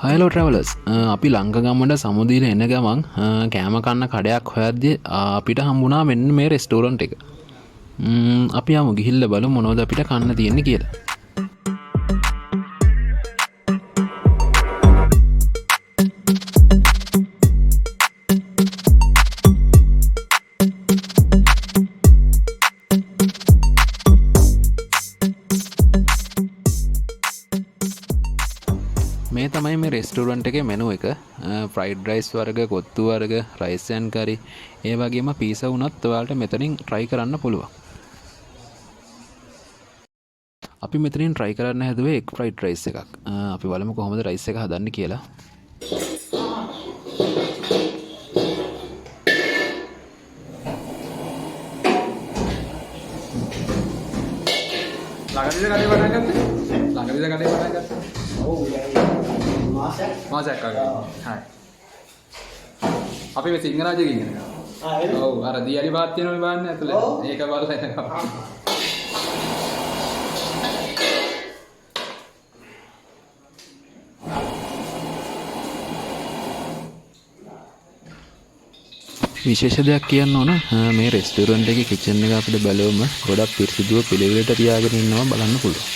හයිලෝ ට්‍රවලස් අපි ලංකගම්මට සමුදීන එන්න ගමන් කෑම කන්න කඩයක් හොයද්දි අපිට හම්බුණා මෙන්න මේ රෙස්ටෝරන්ට් එක. අපි යමු ගිහිල්ල බලමු මොනවද අපිට කන්න තියෙන්නේ කියලා. මේ තමයි මේ රෙස්ටෝරන්ට් එකේ මෙනු එක. ෆ්‍රයිඩ් රයිස් වර්ග, කොත්තු වර්ග, රයිස් ඇන් කරි, ඒ වගේම පීසා වුණත් ඔයාලට මෙතනින් try කරන්න පුළුවන්. අපි මෙතනින් try කරන්න හැදුවේ එග් ෆ්‍රයිඩ් රයිස් එකක්. අපි බලමු කොහොමද රයිස් එක හදන්නේ කියලා. ළඟදීද කඩේ පටන් ගත්තේ? ළඟදීද කඩේ පටන් ගත්තේ? ඔව් මාසයක් අග. හරි. අපි මේ සිංහරාජයේ ඉන්නේ. ඔව් අර දියරි පාත් තියෙනවනේ බලන්න ඇතුලේ. ඒක බලලා එනවා. විශේෂ දෙයක් කියන්න ඕන මේ රෙස්ටෝරන්ට් එකේ කිචන් එක අපිට බැලුවම ගොඩක් පිරිසිදුව පිළිවෙලට තියාගෙන ඉන්නවා බලන්න පුළුවන්.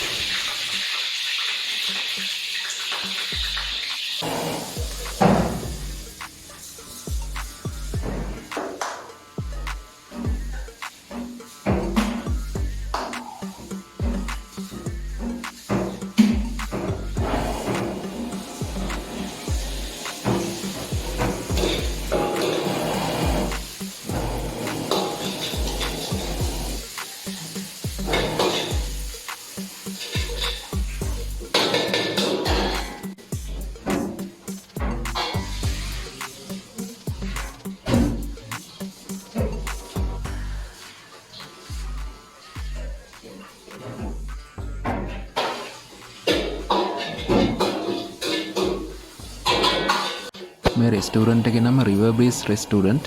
මේ රෙස්ටෝරන්ට් එකේ නම රිවර් බ්‍රීස් රෙස්ටෝරන්ට්.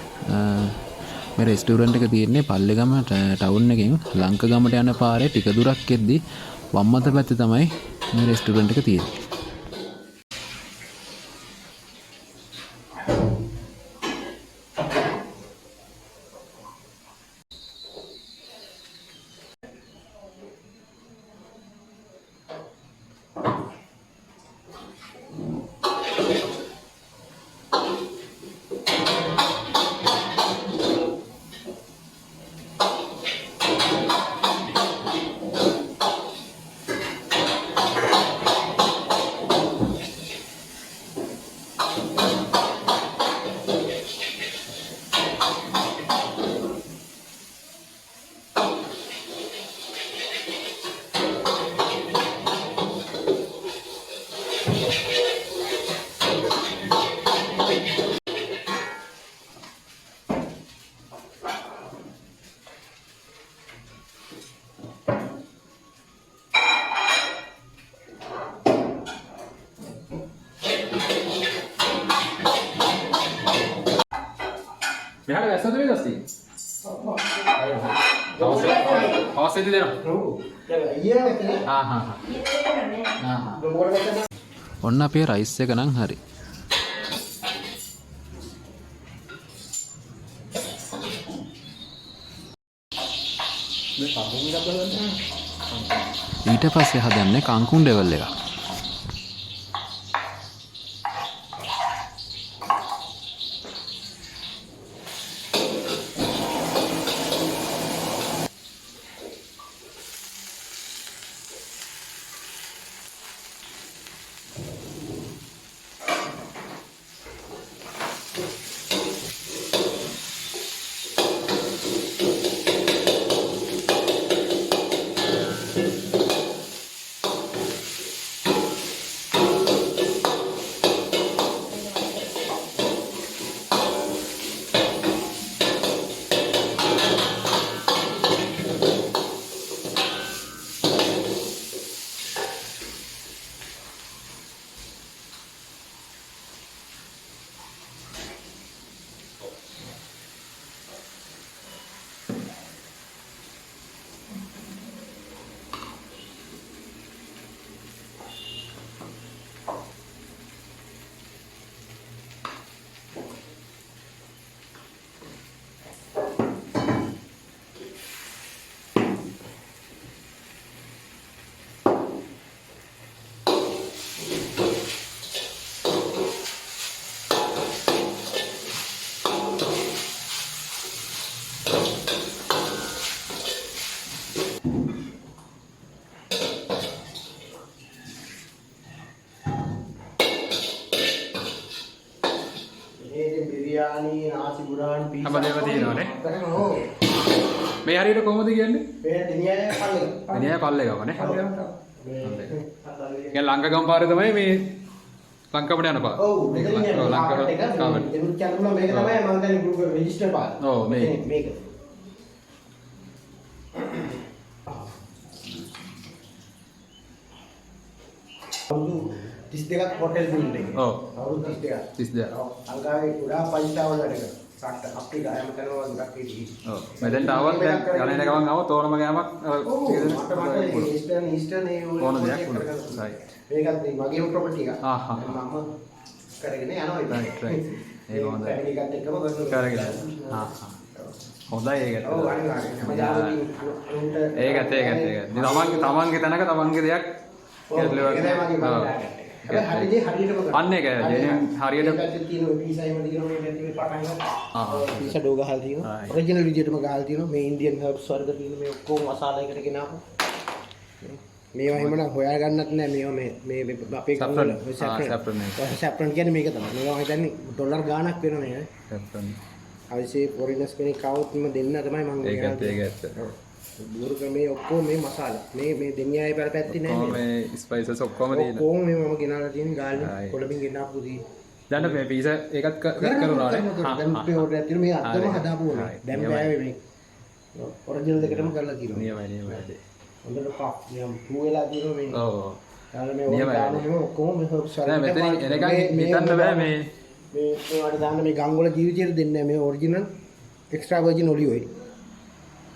මේ රෙස්ටෝරන්ට් එක තියෙන්නේ පල්ලේගම ටවුන් එකෙන් ලංකගමට යන පාරේ ටික දුරක් එද්දි වම් අත පැත්තේ තමයි මේ රෙස්ටෝරන්ට් එක තියෙන්නේ. මෙහාට වැස්සද මේ දස්ති? හවසේදී දෙනවා. ඔව්. ඔන්න අපේ රයිස් එක නම් හරි. ඊට පස්සේ හදන්නේ කංකුන් ඩෙවල් එකක්. බිරියානි, නාසි බුරාන්, පීසා හැමදේම තියෙනවානේ. ඔව්. මේ හරියට කොහොමද කියන්නේ? මේ දිනියයි පල්ලේ. මිනිහා පල්ලේගමනේ. මේ දැන් ලංකගම පාරේ තමයි මේ ලංකවට යන පාර. ඔව් මෙතන ඔව් ලංකවට දෙනුත් චැනල් මේක තමයි මම දැන් ගෲප් එක රෙජිස්ටර් පාර. ඔව් මේ මේක. අවුරුදු 32ක් හොටෙල් බිල්ඩින් එකේ. ඔව් අවුරුදු 32ක්. 32. ඔව් ලංකාවේ පුරා 5 ස්ටාර් වල වැඩ කරනවා. සාක්ෂාත් අප්‍රිකා හැම තැනම දුරක් ඉදී. ඔව් මෙතෙන්ට ආවත් දැන් ගණන ගමන් ආවොත් ඕනම ගෑමක් ඊස්ටර්න් ඒ ඕන දෙයක් වුණා. රයිට්. මේකත් මේ මගේම ප්‍රොපර්ටි එක. ආ හා. මම කරගෙන යනවා ඉතින්. රයිට්. ඒක හොඳයි. ෆැමිලි එකත් එක්කම කරගෙන. ආ හා. හොඳයි ඒකට. ඔව් අනිවාර්යයෙන්. හැමදාම ඒකත්. තමන්ගේ තැනක තමන්ගේ දෙයක් අන්න ඒක හරියට පීසා ඩෝ ගහලා තියෙනවා. ඔරිජිනල් විදියටම ගහලා තියෙනවා. මේ ඉන්දියන් හර්බ්ස් වර්ග තියෙන මේ ඔක්කොම මසාලා එකට ගෙනාවු. මේවා එහෙමනම් හොයා ගන්නත් නෑ. මේවා මේ අපේ කවුල සැප්‍රන් කියන්නේ මේක තමයි. මේවා හිතන්නේ ඩොලර් ගාණක් වෙනවා නේ. සැප්‍රන්. අවශ්‍ය ෆොරිනර්ස් කෙනෙක් આવොත් මම දෙන්න තමයි මම ඒකත් ඒකත්. බුරුක මේ ඔක්කොම මේ මසාලා. මේ දෙනියයි පැත්තේ නෑ. ඔක්කොම මේ ස්පයිසස් ඔක්කොම තියෙනවා. ඔක්කොම මේ මම ගෙනාලා තියෙන ගාල්ලේ කොළඹින් ගෙනාපු දී. දැන් මේ පීසා ඒකත් කරුණානේ. දැන් මේ ඕඩර් එකක් තියෙනවා. මේ අද්දම හදාපු ඕනේ. දැන් බෑවේ මේ. ඔරිජිනල් දෙකටම කරලා තියෙනවා. නියමයි. හොඳට පක් නියම් පූ වෙලා තියෙනවා මේ. ඔව්. යාළුවා මේ ඕන දාන මේ ඔක්කොම මේ හර්බ්ස් නෑ මෙතන එනකන් හිතන්න බෑ මේ මේවට දාන්න මේ ගංගොල ජීවිතයට දෙන්නේ නැහැ. මේ ඔරිජිනල් එක්ස්ට්‍රා වර්ජින් ඔලිව් ඔයි.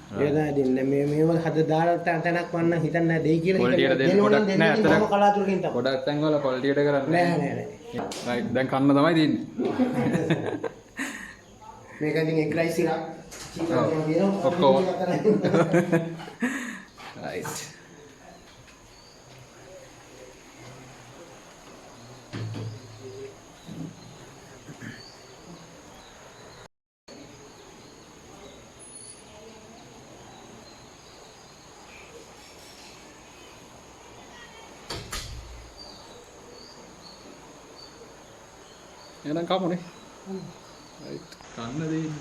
ඒක තමයි දෙන්නේ. මේව හද දාලා තැනක් වන්න හිතන්නේ නැහැ දෙයි කියලා. පොලිටියට දෙන්න පොඩක් නෑ අතන කලාතුරකින් තමයි. පොඩක් තැන් වල පොලිටියට කරන්නේ නෑ. රයිට් දැන් කන්න තමයි තියෙන්නේ. මේක ඉතින් එක් රයිස් එකක්. චිකන් කියනවා. ඔක්කොම. රයිට්. එහෙනම් කමුනේ. රයිට් කන්න දෙන්න.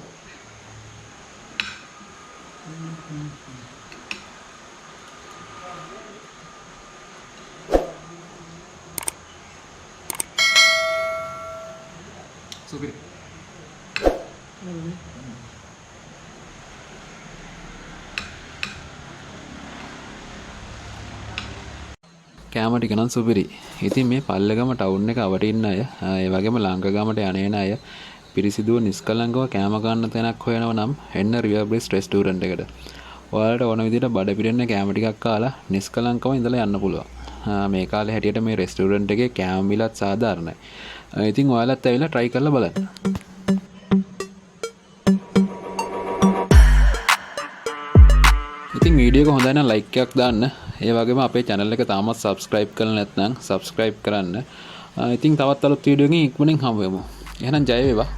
සුපිරි. කෑම ටික නම් සුපිරි. ඉතින් මේ පල්ලගම ටවුන් එක අවට ඉන්න අය, ඒ වගේම ලංකගමට යන අය පිරිසිදුව නිස්කලංකව කෑම ගන්න තැනක් හොයනවා නම් එන්න රිවර් බ්‍රිජ් රෙස්ටෝරන්ට් එකට. ඔයාලට ඕන විදිහට බඩ පිරෙන්න කෑම ටිකක් කාලා නිස්කලංකව ඉඳලා යන්න පුළුවන්. මේ කාලේ හැටියට මේ රෙස්ටෝරන්ට් එකේ කෑම බිලත් සාධාරණයි. ඉතින් ඔයාලත් ඇවිල්ලා try කරලා බලන්න. ඉතින් වීඩියෝ එක හොඳයි නම් like එකක් දාන්න. ඒ වගේම අපේ channel එක තාමත් subscribe කරලා නැත්නම් subscribe කරන්න. ඉතින් තවත් අලුත් වීඩියෝ එකකින් ඉක්මනින් හමු වෙමු. එහෙනම් ජය වේවා.